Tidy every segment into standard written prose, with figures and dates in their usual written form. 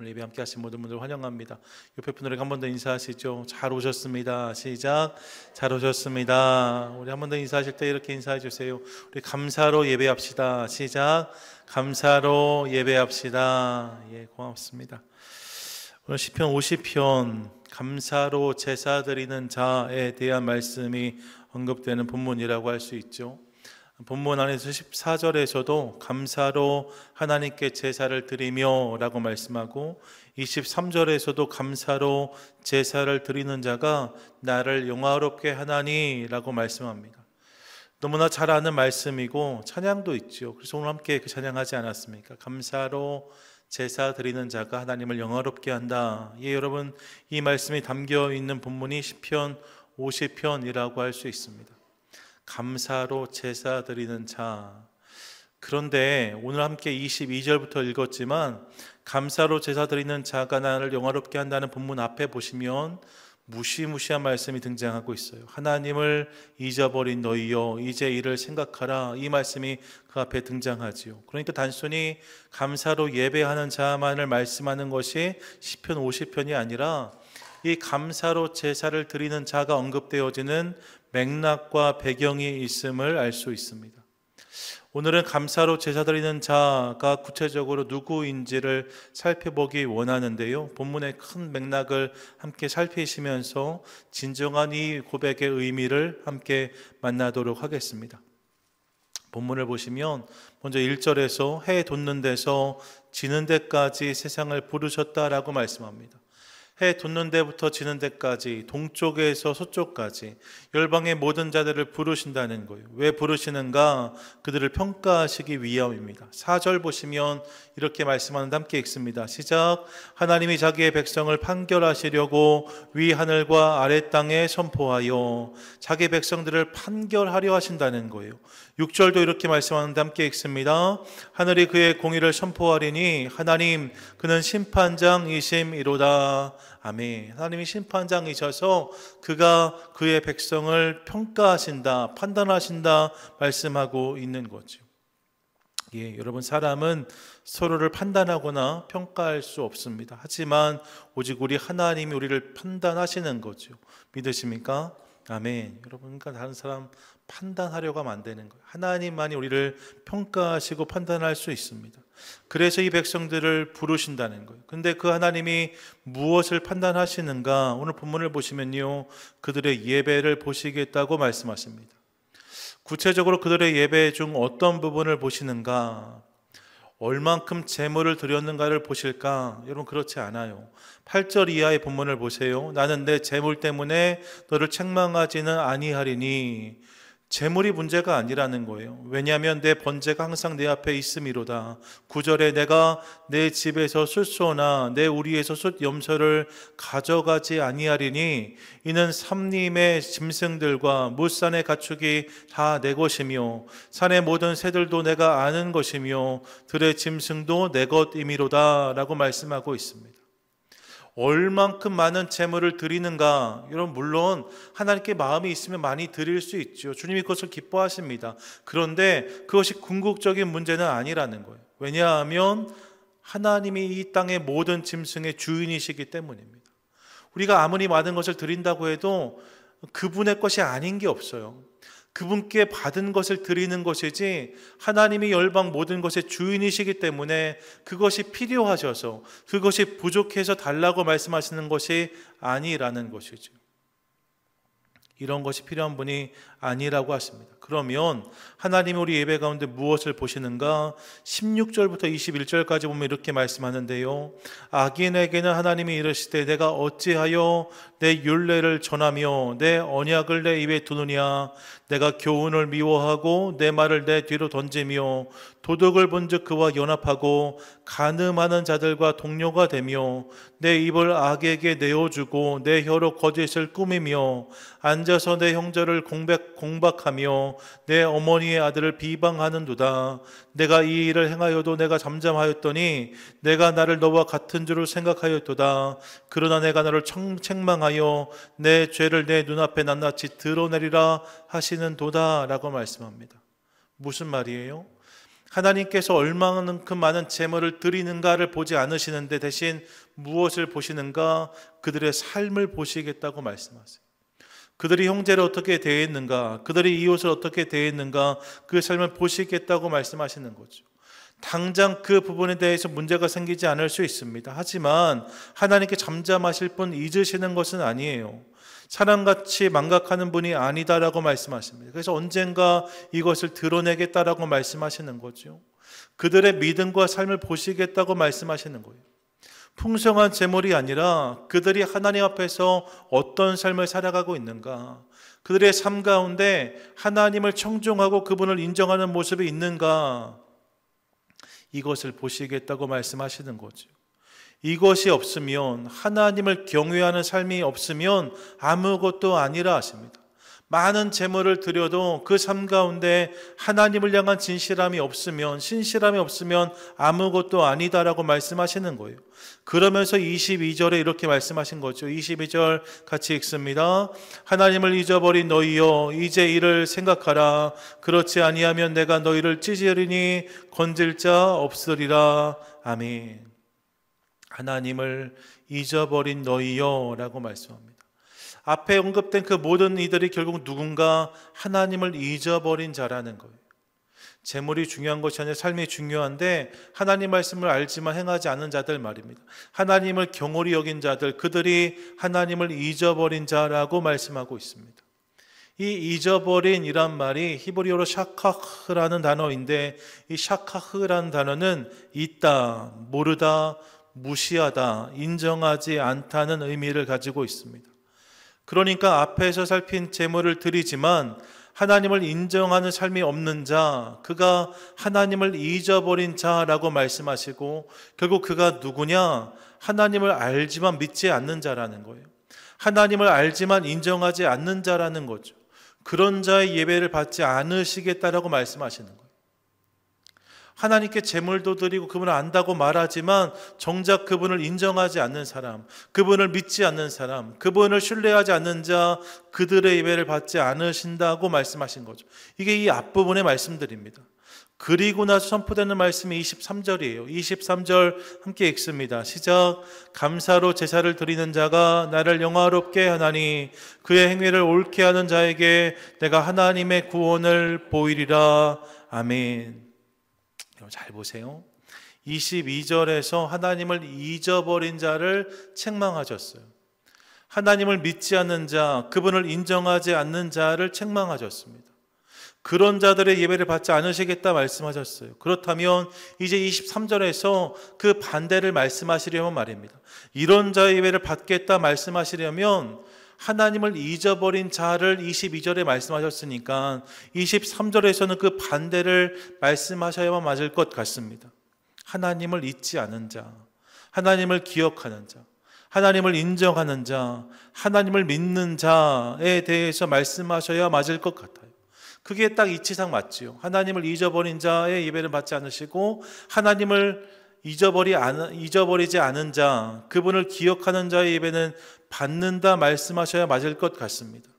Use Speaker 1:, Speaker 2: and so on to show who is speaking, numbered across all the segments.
Speaker 1: 오늘 예배 함께 하신 모든 분들 환영합니다. 옆에 분들에게 한 번 더 인사하시죠. 잘 오셨습니다. 시작. 잘 오셨습니다. 우리 한 번 더 인사하실 때 이렇게 인사해 주세요. 우리 감사로 예배합시다. 시작. 감사로 예배합시다. 예, 고맙습니다. 오늘 시편 50편 감사로 제사 드리는 자에 대한 말씀이 언급되는 본문이라고 할 수 있죠. 본문 안에서 14절에서도 감사로 하나님께 제사를 드리며 라고 말씀하고 23절에서도 감사로 제사를 드리는 자가 나를 영화롭게 하나니 라고 말씀합니다. 너무나 잘 아는 말씀이고 찬양도 있죠. 그래서 오늘 함께 그 찬양하지 않았습니까? 감사로 제사 드리는 자가 하나님을 영화롭게 한다. 예, 여러분, 이 말씀이 담겨 있는 본문이 시편 50편이라고 할 수 있습니다. 감사로 제사 드리는 자. 그런데 오늘 함께 22절부터 읽었지만 감사로 제사 드리는 자가 나를 영화롭게 한다는 본문 앞에 보시면 무시무시한 말씀이 등장하고 있어요. 하나님을 잊어버린 너희여 이제 이를 생각하라. 이 말씀이 그 앞에 등장하지요. 그러니까 단순히 감사로 예배하는 자만을 말씀하는 것이 시편 50편이 아니라 이 감사로 제사를 드리는 자가 언급되어지는 맥락과 배경이 있음을 알 수 있습니다. 오늘은 감사로 제사 드리는 자가 구체적으로 누구인지를 살펴보기 원하는데요. 본문의 큰 맥락을 함께 살피시면서 진정한 이 고백의 의미를 함께 만나도록 하겠습니다. 본문을 보시면 먼저 1절에서 해 돋는 데서 지는 데까지 세상을 부르셨다라고 말씀합니다. 해 돋는 데부터 지는 데까지, 동쪽에서 서쪽까지 열방의 모든 자들을 부르신다는 거예요. 왜 부르시는가? 그들을 평가하시기 위함입니다. 4절 보시면 이렇게 말씀하는데 함께 읽습니다. 시작. 하나님이 자기의 백성을 판결하시려고 위 하늘과 아래 땅에 선포하여 자기 백성들을 판결하려 하신다는 거예요. 6절도 이렇게 말씀하는데 함께 읽습니다. 하늘이 그의 공의를 선포하리니 하나님 그는 심판장이심이로다. 아멘. 하나님이 심판장이셔서 그가 그의 백성을 평가하신다, 판단하신다 말씀하고 있는 거죠. 예, 여러분, 사람은 서로를 판단하거나 평가할 수 없습니다. 하지만 오직 우리 하나님이 우리를 판단하시는 거죠. 믿으십니까? 아멘. 여러분, 그러니까 다른 사람 판단하려고 하면 안 되는 거예요. 하나님만이 우리를 평가하시고 판단할 수 있습니다. 그래서 이 백성들을 부르신다는 거예요. 근데 그 하나님이 무엇을 판단하시는가? 오늘 본문을 보시면요, 그들의 예배를 보시겠다고 말씀하십니다. 구체적으로 그들의 예배 중 어떤 부분을 보시는가? 얼만큼 제물을 드렸는가를 보실까? 여러분, 그렇지 않아요. 8절 이하의 본문을 보세요. 나는 내 제물 때문에 너를 책망하지는 아니하리니. 제물이 문제가 아니라는 거예요. 왜냐하면 내 번제가 항상 내 앞에 있음이로다. 9절에 내가 내 집에서 숫소나 내 우리에서 숫 염소를 가져가지 아니하리니 이는 삼림의 짐승들과 무산의 가축이 다 내 것이며 산의 모든 새들도 내가 아는 것이며 들의 짐승도 내 것임이로다 라고 말씀하고 있습니다. 얼만큼 많은 제물을 드리는가? 여러분, 물론 하나님께 마음이 있으면 많이 드릴 수 있죠. 주님이 그것을 기뻐하십니다. 그런데 그것이 궁극적인 문제는 아니라는 거예요. 왜냐하면 하나님이 이 땅의 모든 짐승의 주인이시기 때문입니다. 우리가 아무리 많은 것을 드린다고 해도 그분의 것이 아닌 게 없어요. 그분께 받은 것을 드리는 것이지 하나님이 열방 모든 것의 주인이시기 때문에 그것이 필요하셔서 그것이 부족해서 달라고 말씀하시는 것이 아니라는 것이죠. 이런 것이 필요한 분이 아니라고 하십니다. 그러면 하나님이 우리 예배 가운데 무엇을 보시는가? 16절부터 21절까지 보면 이렇게 말씀하는데요. 악인에게는 하나님이 이르시되 내가 어찌하여 내 율례를 전하며 내 언약을 내 입에 두느냐? 내가 교훈을 미워하고 내 말을 내 뒤로 던지며 도덕을 본즉 그와 연합하고 간음하는 자들과 동료가 되며 내 입을 악에게 내어주고 내 혀로 거짓을 꾸미며 앉아서 내 형제를 공박하며 내 어머니의 아들을 비방하는도다. 내가 이 일을 행하여도 내가 잠잠하였더니 내가 나를 너와 같은 줄을 생각하였도다. 그러나 내가 너를 책망하여 내 죄를 내 눈앞에 낱낱이 드러내리라 하시는 도다 라고 말씀합니다. 무슨 말이에요? 하나님께서 얼마만큼 많은 제물을 드리는가를 보지 않으시는데 대신 무엇을 보시는가? 그들의 삶을 보시겠다고 말씀하세요. 그들이 형제를 어떻게 대했는가, 그들이 이웃을 어떻게 대했는가, 그 삶을 보시겠다고 말씀하시는 거죠. 당장 그 부분에 대해서 문제가 생기지 않을 수 있습니다. 하지만 하나님께 잠잠하실 분 잊으시는 것은 아니에요. 사람같이 망각하는 분이 아니다라고 말씀하십니다. 그래서 언젠가 이것을 드러내겠다라고 말씀하시는 거죠. 그들의 믿음과 삶을 보시겠다고 말씀하시는 거예요. 풍성한 재물이 아니라 그들이 하나님 앞에서 어떤 삶을 살아가고 있는가, 그들의 삶 가운데 하나님을 청종하고 그분을 인정하는 모습이 있는가, 이것을 보시겠다고 말씀하시는 거죠. 이것이 없으면, 하나님을 경외하는 삶이 없으면 아무것도 아니라 하십니다. 많은 재물을 드려도 그 삶 가운데 하나님을 향한 진실함이 없으면, 신실함이 없으면 아무것도 아니다라고 말씀하시는 거예요. 그러면서 22절에 이렇게 말씀하신 거죠. 22절 같이 읽습니다. 하나님을 잊어버린 너희여, 이제 이를 생각하라. 그렇지 아니하면 내가 너희를 찢으리니 건질 자 없으리라. 아멘. 하나님을 잊어버린 너희여 라고 말씀합니다. 앞에 언급된 그 모든 이들이 결국 누군가 하나님을 잊어버린 자라는 거예요. 재물이 중요한 것이 아니라 삶이 중요한데 하나님 말씀을 알지만 행하지 않는 자들 말입니다. 하나님을 경홀히 여긴 자들, 그들이 하나님을 잊어버린 자라고 말씀하고 있습니다. 이 잊어버린이란 말이 히브리어로 샤카흐라는 단어인데, 이 샤카흐라는 단어는 있다, 모르다, 무시하다, 인정하지 않다는 의미를 가지고 있습니다. 그러니까 앞에서 살핀 제물을 드리지만 하나님을 인정하는 삶이 없는 자, 그가 하나님을 잊어버린 자라고 말씀하시고, 결국 그가 누구냐? 하나님을 알지만 믿지 않는 자라는 거예요. 하나님을 알지만 인정하지 않는 자라는 거죠. 그런 자의 예배를 받지 않으시겠다라고 말씀하시는 거예요. 하나님께 제물도 드리고 그분을 안다고 말하지만 정작 그분을 인정하지 않는 사람, 그분을 믿지 않는 사람, 그분을 신뢰하지 않는 자, 그들의 예배를 받지 않으신다고 말씀하신 거죠. 이게 이 앞부분의 말씀들입니다. 그리고 나서 선포되는 말씀이 23절이에요. 23절 함께 읽습니다. 시작. 감사로 제사를 드리는 자가 나를 영화롭게 하나니 그의 행위를 옳게 하는 자에게 내가 하나님의 구원을 보이리라. 아멘. 잘 보세요. 22절에서 하나님을 잊어버린 자를 책망하셨어요. 하나님을 믿지 않는 자, 그분을 인정하지 않는 자를 책망하셨습니다. 그런 자들의 예배를 받지 않으시겠다 말씀하셨어요. 그렇다면 이제 23절에서 그 반대를 말씀하시려면 말입니다. 이런 자의 예배를 받겠다 말씀하시려면 하나님을 잊어버린 자를 22절에 말씀하셨으니까 23절에서는 그 반대를 말씀하셔야만 맞을 것 같습니다. 하나님을 잊지 않은 자, 하나님을 기억하는 자, 하나님을 인정하는 자, 하나님을 믿는 자에 대해서 말씀하셔야 맞을 것 같아요. 그게 딱 이치상 맞지요. 하나님을 잊어버린 자의 예배를 받지 않으시고 하나님을 잊어버리지 않은 자, 그분을 기억하는 자의 예배는 받는다 말씀하셔야 맞을 것 같습니다.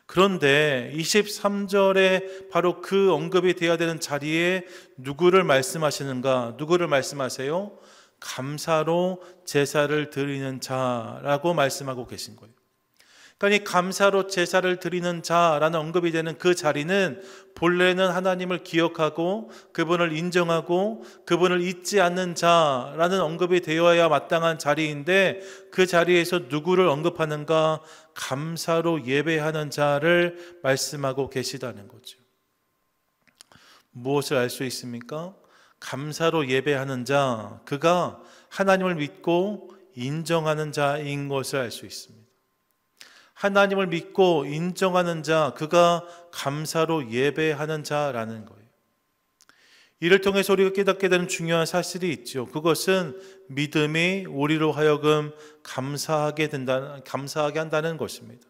Speaker 1: 그런데 23절에 바로 그 언급이 되어야 되는 자리에 누구를 말씀하시는가? 누구를 말씀하세요? 감사로 제사를 드리는 자라고 말씀하고 계신 거예요. 그러니까 이 감사로 제사를 드리는 자라는 언급이 되는 그 자리는 본래는 하나님을 기억하고 그분을 인정하고 그분을 잊지 않는 자라는 언급이 되어야 마땅한 자리인데, 그 자리에서 누구를 언급하는가? 감사로 예배하는 자를 말씀하고 계시다는 거죠. 무엇을 알 수 있습니까? 감사로 예배하는 자, 그가 하나님을 믿고 인정하는 자인 것을 알 수 있습니다. 하나님을 믿고 인정하는 자, 그가 감사로 예배하는 자라는 거예요. 이를 통해서 우리가 깨닫게 되는 중요한 사실이 있죠. 그것은 믿음이 우리로 하여금 감사하게 한다는 것입니다.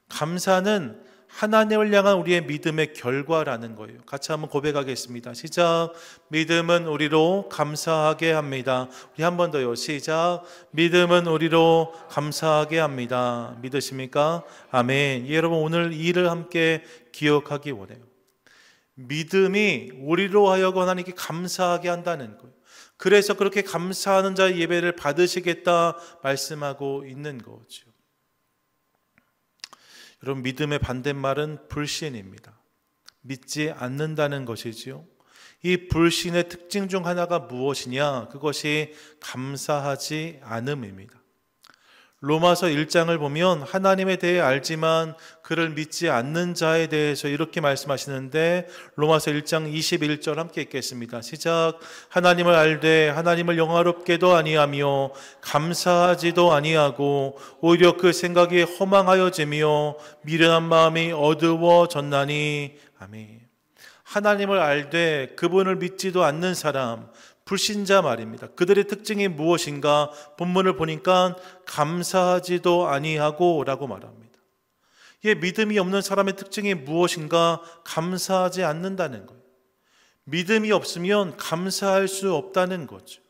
Speaker 1: 감사는 하나님을 향한 우리의 믿음의 결과라는 거예요. 같이 한번 고백하겠습니다. 시작. 믿음은 우리로 감사하게 합니다. 우리 한 번 더요. 시작. 믿음은 우리로 감사하게 합니다. 믿으십니까? 아멘. 여러분, 오늘 이 일을 함께 기억하기 원해요. 믿음이 우리로 하여금 하나님께 감사하게 한다는 거예요. 그래서 그렇게 감사하는 자의 예배를 받으시겠다 말씀하고 있는 거죠. 여러분, 믿음의 반대말은 불신입니다. 믿지 않는다는 것이지요. 이 불신의 특징 중 하나가 무엇이냐? 그것이 감사하지 않음입니다. 로마서 1장을 보면 하나님에 대해 알지만 그를 믿지 않는 자에 대해서 이렇게 말씀하시는데, 로마서 1장 21절 함께 읽겠습니다. 시작. 하나님을 알되 하나님을 영화롭게도 아니하며 감사하지도 아니하고 오히려 그 생각이 허망하여지며 미련한 마음이 어두워졌나니. 아멘. 하나님을 알되 그분을 믿지도 않는 사람, 불신자 말입니다. 그들의 특징이 무엇인가? 본문을 보니까 감사하지도 아니하고 라고 말합니다. 믿음이 없는 사람의 특징이 무엇인가? 감사하지 않는다는 거예요. 믿음이 없으면 감사할 수 없다는 거죠.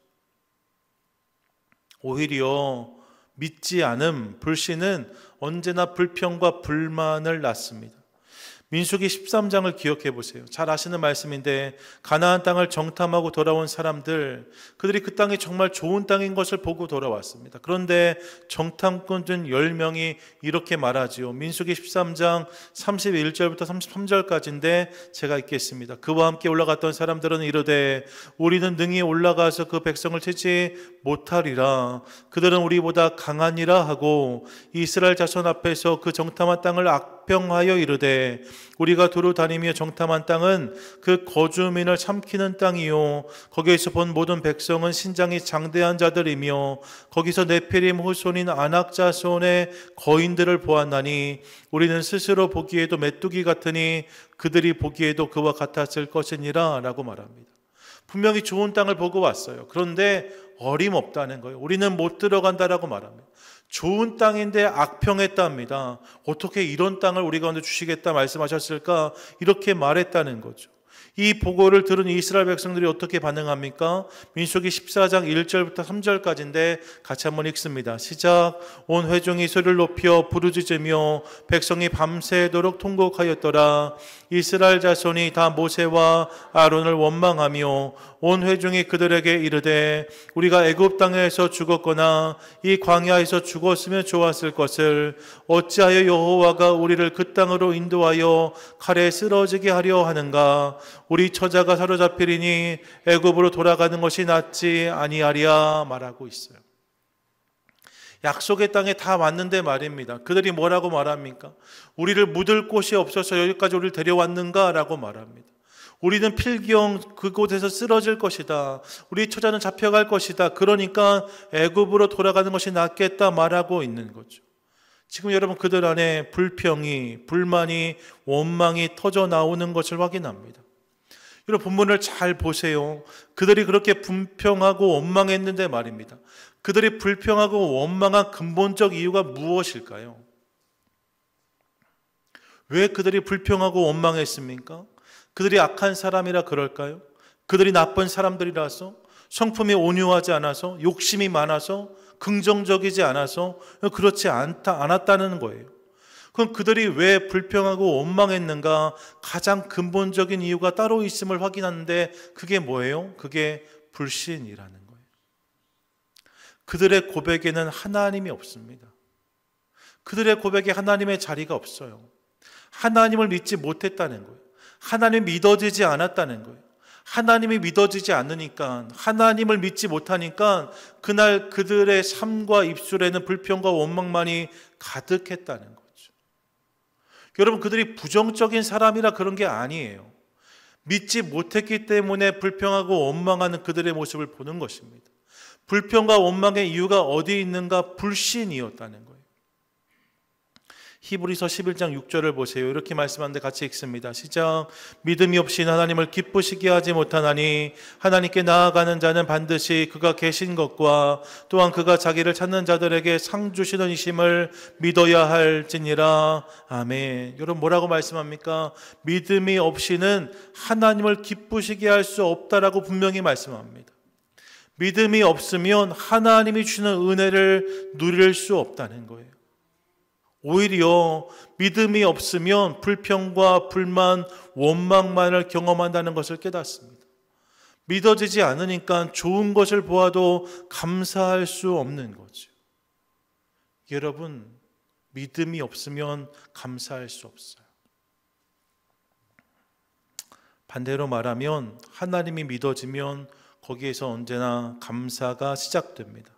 Speaker 1: 오히려 믿지 않음, 불신은 언제나 불평과 불만을 낳습니다. 민수기 13장을 기억해 보세요. 잘 아시는 말씀인데, 가나안 땅을 정탐하고 돌아온 사람들, 그들이 그 땅이 정말 좋은 땅인 것을 보고 돌아왔습니다. 그런데 정탐꾼들 10명이 이렇게 말하지요. 민수기 13장 31절부터 33절까지인데 제가 읽겠습니다. 그와 함께 올라갔던 사람들은 이르되 우리는 능히 올라가서 그 백성을 치지 못하리라. 그들은 우리보다 강하니라 하고 이스라엘 자손 앞에서 그 정탐한 땅을 악평하여 이르되 우리가 두루 다니며 정탐한 땅은 그 거주민을 삼키는 땅이요 거기에서 본 모든 백성은 신장이 장대한 자들이며 거기서 네피림 후손인 아낙 자손의 거인들을 보았나니 우리는 스스로 보기에도 메뚜기 같으니 그들이 보기에도 그와 같았을 것이니라 라고 말합니다. 분명히 좋은 땅을 보고 왔어요. 그런데 어림없다는 거예요. 우리는 못 들어간다라고 말합니다. 좋은 땅인데 악평했답니다. 어떻게 이런 땅을 우리 가운데 주시겠다 말씀하셨을까? 이렇게 말했다는 거죠. 이 보고를 들은 이스라엘 백성들이 어떻게 반응합니까? 민수기 14장 1절부터 3절까지인데 같이 한번 읽습니다. 시작. 온 회중이 소리를 높여 부르짖으며 백성이 밤새도록 통곡하였더라. 이스라엘 자손이 다 모세와 아론을 원망하며 온 회중이 그들에게 이르되 우리가 애굽 땅에서 죽었거나 이 광야에서 죽었으면 좋았을 것을 어찌하여 여호와가 우리를 그 땅으로 인도하여 칼에 쓰러지게 하려 하는가? 우리 처자가 사로잡히리니 애굽으로 돌아가는 것이 낫지 아니하랴 말하고 있어요. 약속의 땅에 다 왔는데 말입니다. 그들이 뭐라고 말합니까? 우리를 묻을 곳이 없어서 여기까지 우리를 데려왔는가? 라고 말합니다. 우리는 필경 그곳에서 쓰러질 것이다. 우리 처자는 잡혀갈 것이다. 그러니까 애굽으로 돌아가는 것이 낫겠다 말하고 있는 거죠. 지금 여러분 그들 안에 불평이, 불만이, 원망이 터져 나오는 것을 확인합니다. 여러분 본문을 잘 보세요. 그들이 그렇게 불평하고 원망했는데 말입니다. 그들이 불평하고 원망한 근본적 이유가 무엇일까요? 왜 그들이 불평하고 원망했습니까? 그들이 악한 사람이라 그럴까요? 그들이 나쁜 사람들이라서? 성품이 온유하지 않아서? 욕심이 많아서? 긍정적이지 않아서? 그렇지 않았다는 거예요. 그럼 그들이 왜 불평하고 원망했는가? 가장 근본적인 이유가 따로 있음을 확인하는데 그게 뭐예요? 그게 불신이라는 거예요. 그들의 고백에는 하나님이 없습니다. 그들의 고백에 하나님의 자리가 없어요. 하나님을 믿지 못했다는 거예요. 하나님이 믿어지지 않았다는 거예요. 하나님이 믿어지지 않으니까, 하나님을 믿지 못하니까 그날 그들의 삶과 입술에는 불평과 원망만이 가득했다는 거죠. 여러분 그들이 부정적인 사람이라 그런 게 아니에요. 믿지 못했기 때문에 불평하고 원망하는 그들의 모습을 보는 것입니다. 불평과 원망의 이유가 어디 있는가? 불신이었다는 거예요. 히브리서 11장 6절을 보세요. 이렇게 말씀하는데 같이 읽습니다. 시작. 믿음이 없이 하나님을 기쁘시게 하지 못하나니 하나님께 나아가는 자는 반드시 그가 계신 것과 또한 그가 자기를 찾는 자들에게 상 주시는 이심을 믿어야 할지니라. 아멘. 여러분 뭐라고 말씀합니까? 믿음이 없이는 하나님을 기쁘시게 할 수 없다라고 분명히 말씀합니다. 믿음이 없으면 하나님이 주시는 은혜를 누릴 수 없다는 거예요. 오히려 믿음이 없으면 불평과 불만, 원망만을 경험한다는 것을 깨닫습니다. 믿어지지 않으니까 좋은 것을 보아도 감사할 수 없는 거죠. 여러분, 믿음이 없으면 감사할 수 없어요. 반대로 말하면 하나님이 믿어지면 거기에서 언제나 감사가 시작됩니다.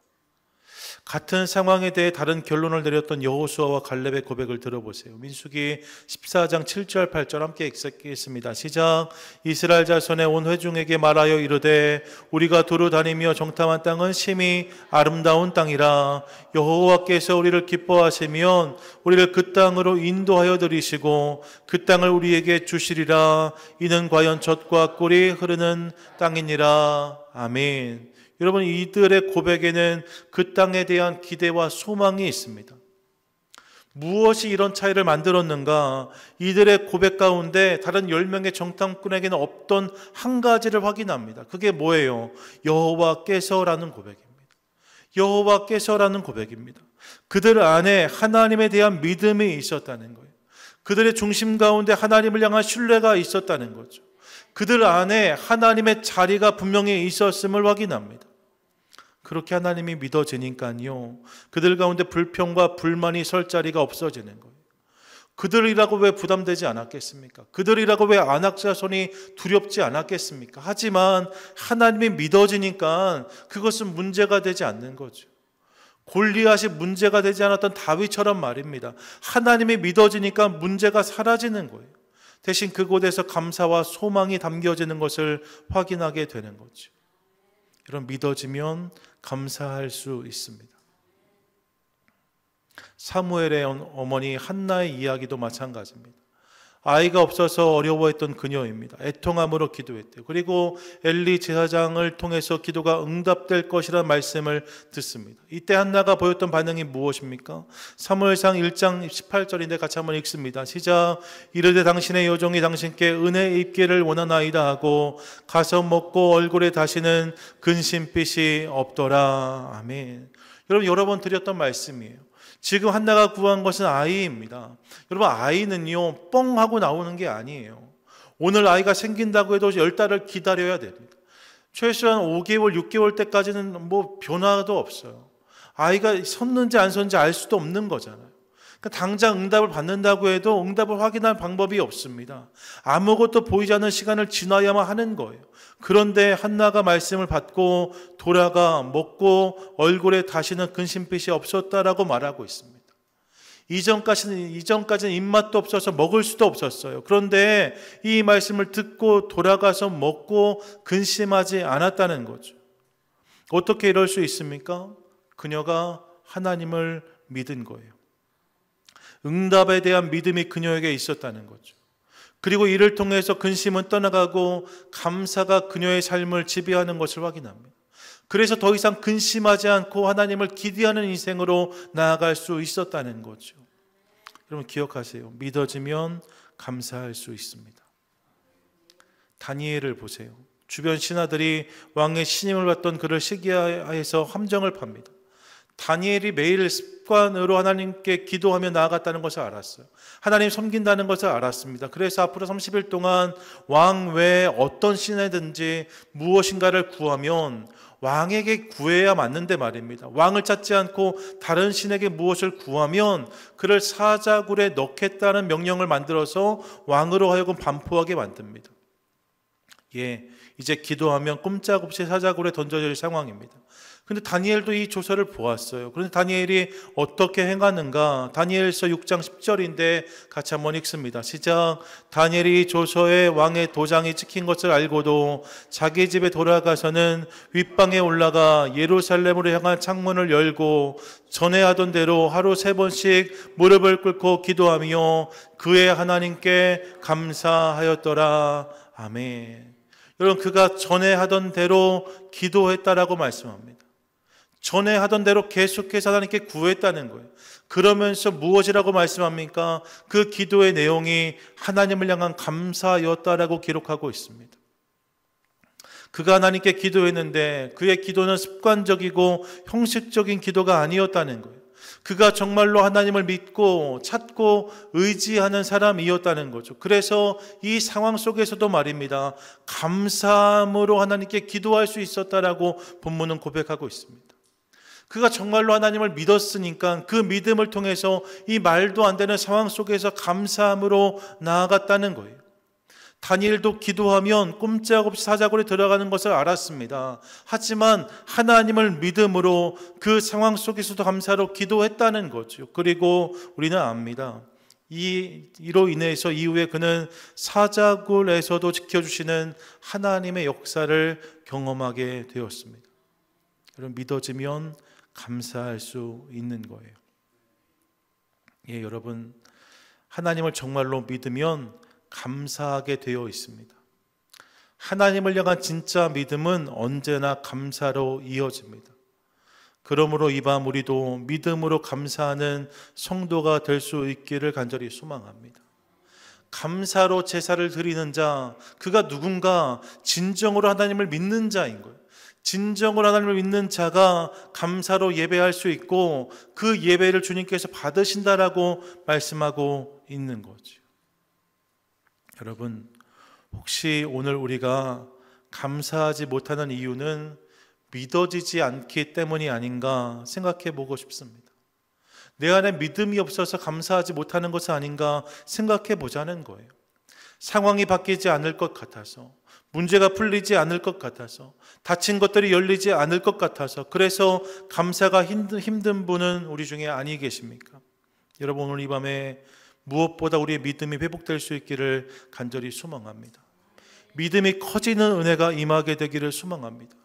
Speaker 1: 같은 상황에 대해 다른 결론을 내렸던 여호수아와 갈렙의 고백을 들어보세요. 민수기 14장 7절 8절 함께 읽겠습니다. 시작. 이스라엘 자손의 온 회중에게 말하여 이르되 우리가 두루 다니며 정탐한 땅은 심히 아름다운 땅이라. 여호와께서 우리를 기뻐하시면 우리를 그 땅으로 인도하여 들이시고 그 땅을 우리에게 주시리라. 이는 과연 젖과 꿀이 흐르는 땅이니라. 아멘. 여러분, 이들의 고백에는 그 땅에 대한 기대와 소망이 있습니다. 무엇이 이런 차이를 만들었는가? 이들의 고백 가운데 다른 10명의 정탐꾼에게는 없던 한 가지를 확인합니다. 그게 뭐예요? 여호와께서라는 고백입니다. 여호와께서라는 고백입니다. 그들 안에 하나님에 대한 믿음이 있었다는 거예요. 그들의 중심 가운데 하나님을 향한 신뢰가 있었다는 거죠. 그들 안에 하나님의 자리가 분명히 있었음을 확인합니다. 그렇게 하나님이 믿어지니까요, 그들 가운데 불평과 불만이 설 자리가 없어지는 거예요. 그들이라고 왜 부담되지 않았겠습니까? 그들이라고 왜 안악자손이 두렵지 않았겠습니까? 하지만 하나님이 믿어지니까 그것은 문제가 되지 않는 거죠. 골리앗이 문제가 되지 않았던 다윗처럼 말입니다. 하나님이 믿어지니까 문제가 사라지는 거예요. 대신 그곳에서 감사와 소망이 담겨지는 것을 확인하게 되는 거죠. 여러분, 믿어지면 감사할 수 있습니다. 사무엘의 어머니 한나의 이야기도 마찬가지입니다. 아이가 없어서 어려워했던 그녀입니다. 애통함으로 기도했대요. 그리고 엘리 제사장을 통해서 기도가 응답될 것이라는 말씀을 듣습니다. 이때 한나가 보였던 반응이 무엇입니까? 사무엘상 1장 18절인데 같이 한번 읽습니다. 시작. 이르되 당신의 여종이 당신께 은혜 입기를 원하나이다 하고 가서 먹고 얼굴에 다시는 근심빛이 없더라. 아멘. 여러분, 여러 번 드렸던 말씀이에요. 지금 한나가 구한 것은 아이입니다. 여러분, 아이는요, 뻥 하고 나오는 게 아니에요. 오늘 아이가 생긴다고 해도 10달을 기다려야 됩니다. 최소한 5개월, 6개월 때까지는 뭐 변화도 없어요. 아이가 섰는지 안 섰는지 알 수도 없는 거잖아요. 그러니까 당장 응답을 받는다고 해도 응답을 확인할 방법이 없습니다. 아무것도 보이지 않는 시간을 지나야만 하는 거예요. 그런데 한나가 말씀을 받고 돌아가 먹고 얼굴에 다시는 근심빛이 없었다라고 말하고 있습니다. 이전까지는 입맛도 없어서 먹을 수도 없었어요. 그런데 이 말씀을 듣고 돌아가서 먹고 근심하지 않았다는 거죠. 어떻게 이럴 수 있습니까? 그녀가 하나님을 믿은 거예요. 응답에 대한 믿음이 그녀에게 있었다는 거죠. 그리고 이를 통해서 근심은 떠나가고 감사가 그녀의 삶을 지배하는 것을 확인합니다. 그래서 더 이상 근심하지 않고 하나님을 기대하는 인생으로 나아갈 수 있었다는 거죠. 여러분, 기억하세요. 믿어지면 감사할 수 있습니다. 다니엘을 보세요. 주변 신하들이 왕의 신임을 받던 그를 시기하여서 함정을 팝니다. 다니엘이 매일 습관으로 하나님께 기도하며 나아갔다는 것을 알았어요. 하나님 섬긴다는 것을 알았습니다. 그래서 앞으로 30일 동안 왕 외에 어떤 신에든지 무엇인가를 구하면 왕에게 구해야 맞는데 말입니다. 왕을 찾지 않고 다른 신에게 무엇을 구하면 그를 사자굴에 넣겠다는 명령을 만들어서 왕으로 하여금 반포하게 만듭니다. 이제 기도하면 꼼짝없이 사자굴에 던져질 상황입니다. 근데 다니엘도 이 조서를 보았어요. 그런데 다니엘이 어떻게 행하는가? 다니엘서 6장 10절인데 같이 한번 읽습니다. 시작. 다니엘이 조서에 왕의 도장이 찍힌 것을 알고도 자기 집에 돌아가서는 윗방에 올라가 예루살렘으로 향한 창문을 열고 전에 하던 대로 하루 3번씩 무릎을 꿇고 기도하며 그의 하나님께 감사하였더라. 아멘. 여러분, 그가 전에 하던 대로 기도했다라고 말씀합니다. 전에 하던 대로 계속해서 하나님께 구했다는 거예요. 그러면서 무엇이라고 말씀합니까? 그 기도의 내용이 하나님을 향한 감사였다라고 기록하고 있습니다. 그가 하나님께 기도했는데 그의 기도는 습관적이고 형식적인 기도가 아니었다는 거예요. 그가 정말로 하나님을 믿고 찾고 의지하는 사람이었다는 거죠. 그래서 이 상황 속에서도 말입니다, 감사함으로 하나님께 기도할 수 있었다라고 본문은 고백하고 있습니다. 그가 정말로 하나님을 믿었으니까 그 믿음을 통해서 이 말도 안 되는 상황 속에서 감사함으로 나아갔다는 거예요. 다니엘도 기도하면 꼼짝없이 사자굴에 들어가는 것을 알았습니다. 하지만 하나님을 믿음으로 그 상황 속에서도 감사로 기도했다는 거죠. 그리고 우리는 압니다. 이로 인해서 이후에 그는 사자굴에서도 지켜주시는 하나님의 역사를 경험하게 되었습니다. 여러분, 믿어지면 감사할 수 있는 거예요. 예, 여러분, 하나님을 정말로 믿으면 감사하게 되어 있습니다. 하나님을 향한 진짜 믿음은 언제나 감사로 이어집니다. 그러므로 이 밤 우리도 믿음으로 감사하는 성도가 될 수 있기를 간절히 소망합니다. 감사로 제사를 드리는 자, 그가 누군가 진정으로 하나님을 믿는 자인 거예요. 진정으로 하나님을 믿는 자가 감사로 예배할 수 있고 그 예배를 주님께서 받으신다라고 말씀하고 있는 거죠. 여러분, 혹시 오늘 우리가 감사하지 못하는 이유는 믿어지지 않기 때문이 아닌가 생각해 보고 싶습니다. 내 안에 믿음이 없어서 감사하지 못하는 것은 아닌가 생각해 보자는 거예요. 상황이 바뀌지 않을 것 같아서, 문제가 풀리지 않을 것 같아서, 닫힌 것들이 열리지 않을 것 같아서, 그래서 감사가 힘든 분은 우리 중에 아니 계십니까? 여러분, 오늘 이 밤에 무엇보다 우리의 믿음이 회복될 수 있기를 간절히 소망합니다. 믿음이 커지는 은혜가 임하게 되기를 소망합니다.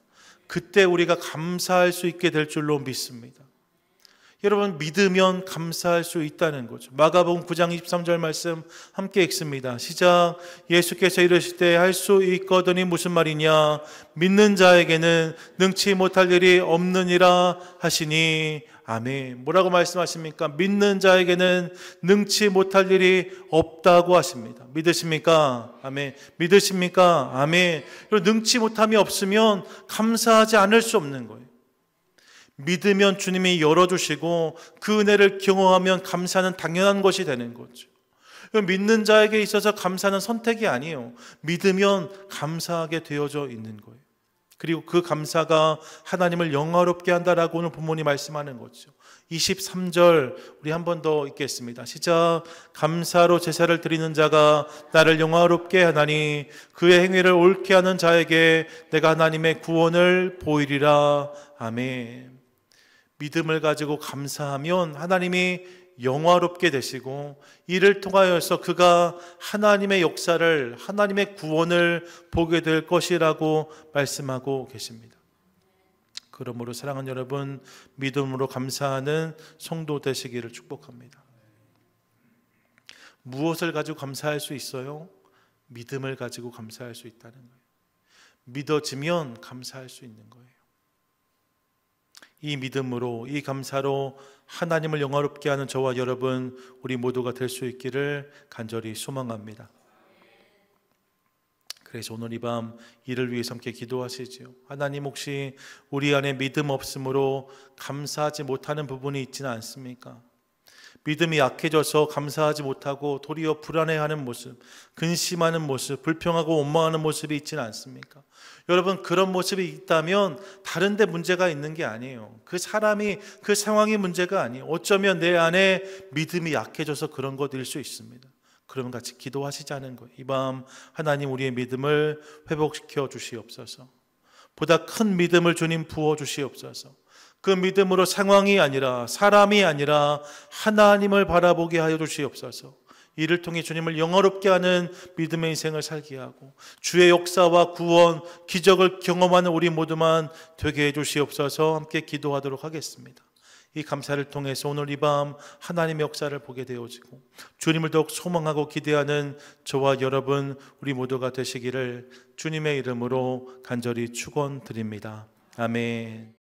Speaker 1: 그때 우리가 감사할 수 있게 될 줄로 믿습니다. 여러분, 믿으면 감사할 수 있다는 거죠. 마가복음 9장 23절 말씀 함께 읽습니다. 시작. 예수께서 이르시되 할 수 있거든이 무슨 말이냐? 믿는 자에게는 능치 못할 일이 없느니라 하시니. 아멘. 뭐라고 말씀하십니까? 믿는 자에게는 능치 못할 일이 없다고 하십니다. 믿으십니까? 아멘. 믿으십니까? 아멘. 능치 못함이 없으면 감사하지 않을 수 없는 거예요. 믿으면 주님이 열어주시고 그 은혜를 경험하면 감사는 당연한 것이 되는 거죠. 믿는 자에게 있어서 감사는 선택이 아니에요. 믿으면 감사하게 되어져 있는 거예요. 그리고 그 감사가 하나님을 영화롭게 한다라고 오늘 본문이 말씀하는 거죠. 23절 우리 한 번 더 읽겠습니다. 시작. 감사로 제사를 드리는 자가 나를 영화롭게 하나니 그의 행위를 옳게 하는 자에게 내가 하나님의 구원을 보이리라. 아멘. 믿음을 가지고 감사하면 하나님이 영화롭게 되시고 이를 통하여서 그가 하나님의 역사를, 하나님의 구원을 보게 될 것이라고 말씀하고 계십니다. 그러므로 사랑하는 여러분, 믿음으로 감사하는 성도 되시기를 축복합니다. 무엇을 가지고 감사할 수 있어요? 믿음을 가지고 감사할 수 있다는 거예요. 믿어지면 감사할 수 있는 거예요. 이 믿음으로, 이 감사로 하나님을 영화롭게 하는 저와 여러분, 우리 모두가 될 수 있기를 간절히 소망합니다. 그래서 오늘 이 밤 이를 위해서 함께 기도하시지요. 하나님, 혹시 우리 안에 믿음 없음으로 감사하지 못하는 부분이 있지는 않습니까? 믿음이 약해져서 감사하지 못하고 도리어 불안해하는 모습, 근심하는 모습, 불평하고 원망하는 모습이 있지는 않습니까? 여러분, 그런 모습이 있다면 다른 데 문제가 있는 게 아니에요. 그 사람이, 그 상황이 문제가 아니에요. 어쩌면 내 안에 믿음이 약해져서 그런 것일 수 있습니다. 그러면 같이 기도하시자는 거예요. 이 밤 하나님, 우리의 믿음을 회복시켜 주시옵소서. 보다 큰 믿음을 주님 부어 주시옵소서. 그 믿음으로 상황이 아니라, 사람이 아니라 하나님을 바라보게 하여 주시옵소서. 이를 통해 주님을 영화롭게 하는 믿음의 인생을 살게 하고 주의 역사와 구원, 기적을 경험하는 우리 모두만 되게 해 주시옵소서. 함께 기도하도록 하겠습니다. 이 감사를 통해서 오늘 이 밤 하나님의 역사를 보게 되어지고 주님을 더욱 소망하고 기대하는 저와 여러분, 우리 모두가 되시기를 주님의 이름으로 간절히 축원드립니다. 아멘.